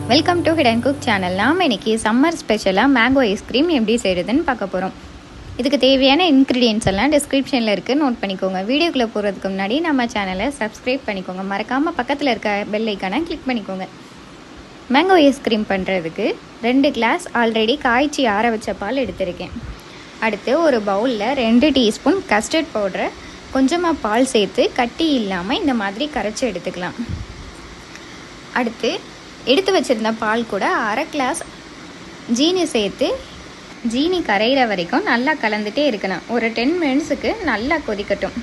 Welcome to hit and cook channel. நாம் இன்றைக்கி summer ஸ்பெஷலாக மேங்கோ ஐஸ்கிரீம் எப்படி செய்கிறதுன்னு பார்க்க போகிறோம். இதுக்கு தேவையான இன்க்ரீடியன்ட்ஸ் எல்லாம் டிஸ்கிரிப்ஷனில் இருக்குது, நோட் பண்ணிக்கோங்க. வீடியோக்குள்ளே போகிறதுக்கு முன்னாடி நம்ம சேனலை சப்ஸ்கிரைப் பண்ணிக்கோங்க. மறக்காமல் பக்கத்தில் இருக்க பெல் ஐக்கானை கிளிக் பண்ணிக்கோங்க. மேங்கோ ஐஸ்கிரீம் பண்ணுறதுக்கு 2 கிளாஸ் ஆல்ரெடி காய்ச்சி ஆற வச்ச பால் எடுத்திருக்கேன். அடுத்து ஒரு பவுலில் 2 டீஸ்பூன் கஸ்டர்ட் பவுடரை கொஞ்சமாக பால் சேர்த்து கட்டி இல்லாமல் இந்த மாதிரி கரைச்சி எடுத்துக்கலாம். அடுத்து எடுத்து வச்சுருந்த பால் கூட அரை கிளாஸ் ஜீனி சேர்த்து ஜீனி கரையிற வரைக்கும் நல்லா கலந்துகிட்டே இருக்கணும். ஒரு 10 மினிட்ஸுக்கு நல்லா கொதிக்கட்டும்.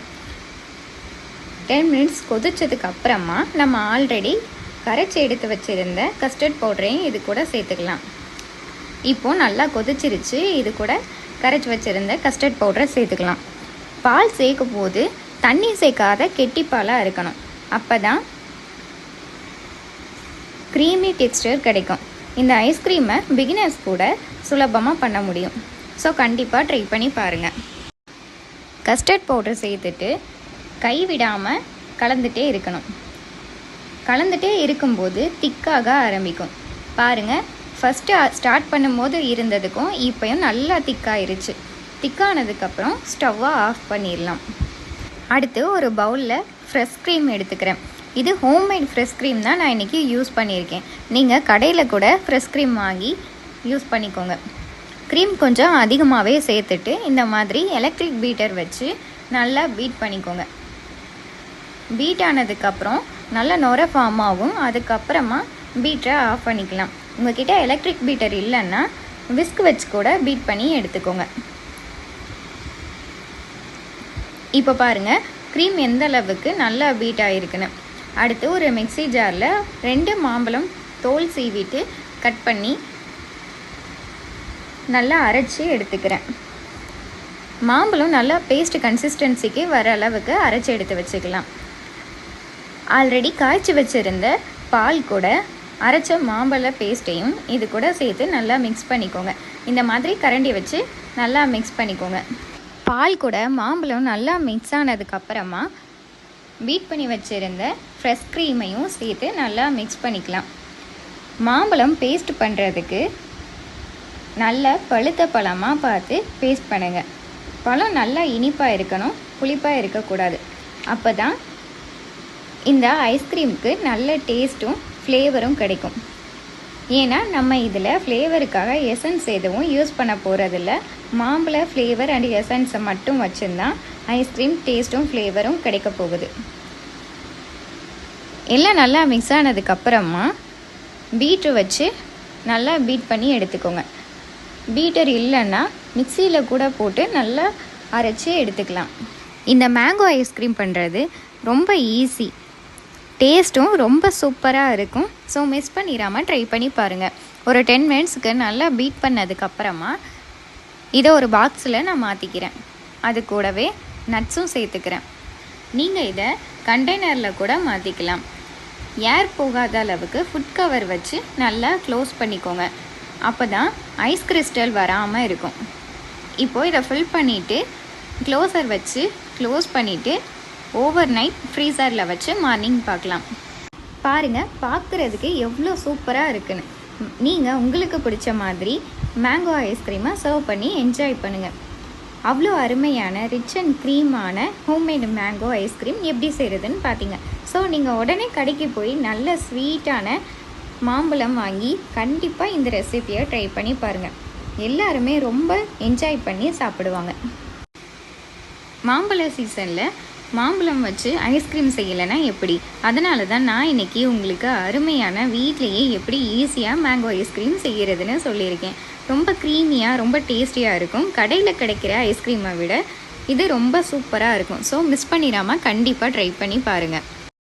10 மினிட்ஸ் கொதிச்சதுக்கு அப்புறமா நம்ம ஆல்ரெடி கரைச்சி எடுத்து வச்சுருந்த கஸ்டர்ட் பவுடரையும் இது கூட சேர்த்துக்கலாம். இப்போது நல்லா கொதிச்சிருச்சு. இது கூட கரைச்சி வச்சுருந்த கஸ்டர்ட் பவுடரை சேர்த்துக்கலாம். பால் சேர்க்கும் போது தண்ணி சேர்க்காத கெட்டிப்பாலாக இருக்கணும். அப்போ தான் க்ரீமி டெக்ஸ்டர் கிடைக்கும். இந்த ஐஸ்கிரீமை பிகினர்ஸ் கூட சுலபமாக பண்ண முடியும். ஸோ கண்டிப்பாக ட்ரை பண்ணி பாருங்கள். கஸ்டர்ட் பவுடர் சேர்த்துட்டு கைவிடாமல் கலந்துகிட்டே இருக்கணும். கலந்துகிட்டே இருக்கும்போது திக்காக ஆரம்பிக்கும். பாருங்கள், ஃபஸ்ட்டு ஸ்டார்ட் பண்ணும்போது இருந்ததுக்கும் இப்போயும் நல்லா திக்காயிருச்சு. திக்கானதுக்கப்புறம் ஸ்டவ்வை ஆஃப் பண்ணிடலாம். அடுத்து ஒரு பவுலில் ஃப்ரெஷ் க்ரீம் எடுத்துக்கிறேன். இது ஹோம்மேட் ஃப்ரெஷ் க்ரீம் தான் நான் இன்றைக்கி யூஸ் பண்ணியிருக்கேன். நீங்கள் கடையில் கூட ஃப்ரெஷ் க்ரீம் வாங்கி யூஸ் பண்ணிக்கோங்க. க்ரீம் கொஞ்சம் அதிகமாகவே சேர்த்துட்டு இந்த மாதிரி எலக்ட்ரிக் பீட்டர் வச்சு நல்லா பீட் பண்ணிக்கோங்க. பீட் ஆனதுக்கப்புறம் நல்லா நுர ஃபார்ம் ஆகும். அதுக்கப்புறமா பீட்டரை ஆஃப் பண்ணிக்கலாம். உங்கள்கிட்ட எலக்ட்ரிக் பீட்டர் இல்லைன்னா விஸ்க் வச்சு கூட பீட் பண்ணி எடுத்துக்கோங்க. இப்போ பாருங்கள், க்ரீம் எந்த அளவுக்கு நல்லா பீட் ஆகிருக்குன்னு. அடுத்து ஒரு மிக்ஸி ஜாரில் 2 மாம்பழம் தோல் சீவிட்டு கட் பண்ணி நல்லா அரைச்சி எடுத்துக்கிறேன். மாம்பழம் நல்லா பேஸ்ட் கன்சிஸ்டன்சிக்கு வர அளவுக்கு அரைச்சி எடுத்து வச்சுக்கலாம். ஆல்ரெடி காய்ச்சி வச்சுருந்த பால் கூட அரைச்ச மாம்பழ பேஸ்ட்டையும் இது கூட சேர்த்து நல்லா மிக்ஸ் பண்ணிக்கோங்க. இந்த மாதிரி கரண்டி வச்சு நல்லா மிக்ஸ் பண்ணிக்கோங்க. பால் கூட மாம்பழம் நல்லா மிக்ஸ் ஆனதுக்கப்புறமா பீட் பண்ணி வச்சுருந்த ஃப்ரெஷ் க்ரீமையும் சேர்த்து நல்லா மிக்ஸ் பண்ணிக்கலாம். மாம்பழம் பேஸ்ட் பண்ணுறதுக்கு நல்ல பழுத்த பழமாக பார்த்து பேஸ்ட் பண்ணுங்கள். பழம் நல்லா இனிப்பாக இருக்கணும், புளிப்பாக இருக்கக்கூடாது. அப்போ தான் இந்த ஐஸ்கிரீமுக்கு நல்ல டேஸ்ட்டும் ஃப்ளேவரும் கிடைக்கும். ஏன்னா நம்ம இதில் ஃப்ளேவருக்காக எசன்ஸ் எதுவும் யூஸ் பண்ண போகிறதில்ல. மாம்பழ ஃப்ளேவர் அண்ட் எசன்ஸை மட்டும் வச்சுருந்தான் ஐஸ்கிரீம் டேஸ்ட்டும் ஃப்ளேவரும் கிடைக்க போகுது. எல்லாம் நல்லா மிக்ஸ் ஆனதுக்கப்புறமா பீட்டர் வச்சு நல்லா பீட் பண்ணி எடுத்துக்கோங்க. பீட்டர் இல்லைன்னா மிக்சியில் கூட போட்டு நல்லா அரைச்சி எடுத்துக்கலாம். இந்த மேங்கோ ஐஸ்கிரீம் பண்ணுறது ரொம்ப ஈஸி, டேஸ்ட்டும் ரொம்ப சூப்பராக இருக்கும். ஸோ மிஸ் பண்ணிடாமல் ட்ரை பண்ணி பாருங்கள். ஒரு 10 மினிட்ஸுக்கு நல்லா பீட் பண்ணதுக்கப்புறமா இதை ஒரு பாக்ஸில் நான் மாற்றிக்கிறேன். அது கூடவே நட்ஸும் சேர்த்துக்கிறேன். நீங்கள் இதை கண்டெய்னரில் கூட மாற்றிக்கலாம். ஏர் போகாத அளவுக்கு ஃபுட் கவர் வச்சு நல்லா க்ளோஸ் பண்ணிக்கோங்க. அப்போ தான் ஐஸ் கிறிஸ்டல் வராமல் இருக்கும். இப்போது இதை ஃபில் பண்ணிவிட்டு க்ளோஸர் வச்சு க்ளோஸ் பண்ணிவிட்டு ஓவர் நைட் ஃப்ரீசரில் வச்சு மார்னிங் பார்க்கலாம். பாருங்கள், பார்க்குறதுக்கு எவ்வளோ சூப்பராக இருக்குன்னு. நீங்கள் உங்களுக்கு பிடிச்ச மாதிரி மேங்கோ ஐஸ்கிரீமை சர்வ் பண்ணி என்ஜாய் பண்ணுங்கள். அவ்வளோ அருமையான ரிச் அண்ட் க்ரீமான ஹோம்மேடு மேங்கோ ஐஸ்கிரீம் எப்படி செய்கிறதுன்னு பார்த்தீங்க. ஸோ நீங்கள் உடனே கடைக்கு போய் நல்ல ஸ்வீட்டான மாம்பழம் வாங்கி கண்டிப்பாக இந்த ரெசிபியை ட்ரை பண்ணி பாருங்கள். எல்லாருமே ரொம்ப என்ஜாய் பண்ணி சாப்பிடுவாங்க. மாம்பழ சீசனில் மாம்பழம் வச்சு ஐஸ்கிரீம் செய்யலைன்னா எப்படி? அதனால தான் நான் இன்றைக்கி உங்களுக்கு அருமையான வீட்லேயே எப்படி ஈஸியாக மேங்கோ ஐஸ்கிரீம் செய்கிறதுன்னு சொல்லியிருக்கேன். ரொம்ப க்ரீமியாக ரொம்ப டேஸ்டியாக இருக்கும். கடையில் கிடைக்கிற ஐஸ்கிரீமை விட இது ரொம்ப சூப்பராக இருக்கும். ஸோ மிஸ் பண்ணிடாமல் கண்டிப்பாக ட்ரை பண்ணி பாருங்கள்.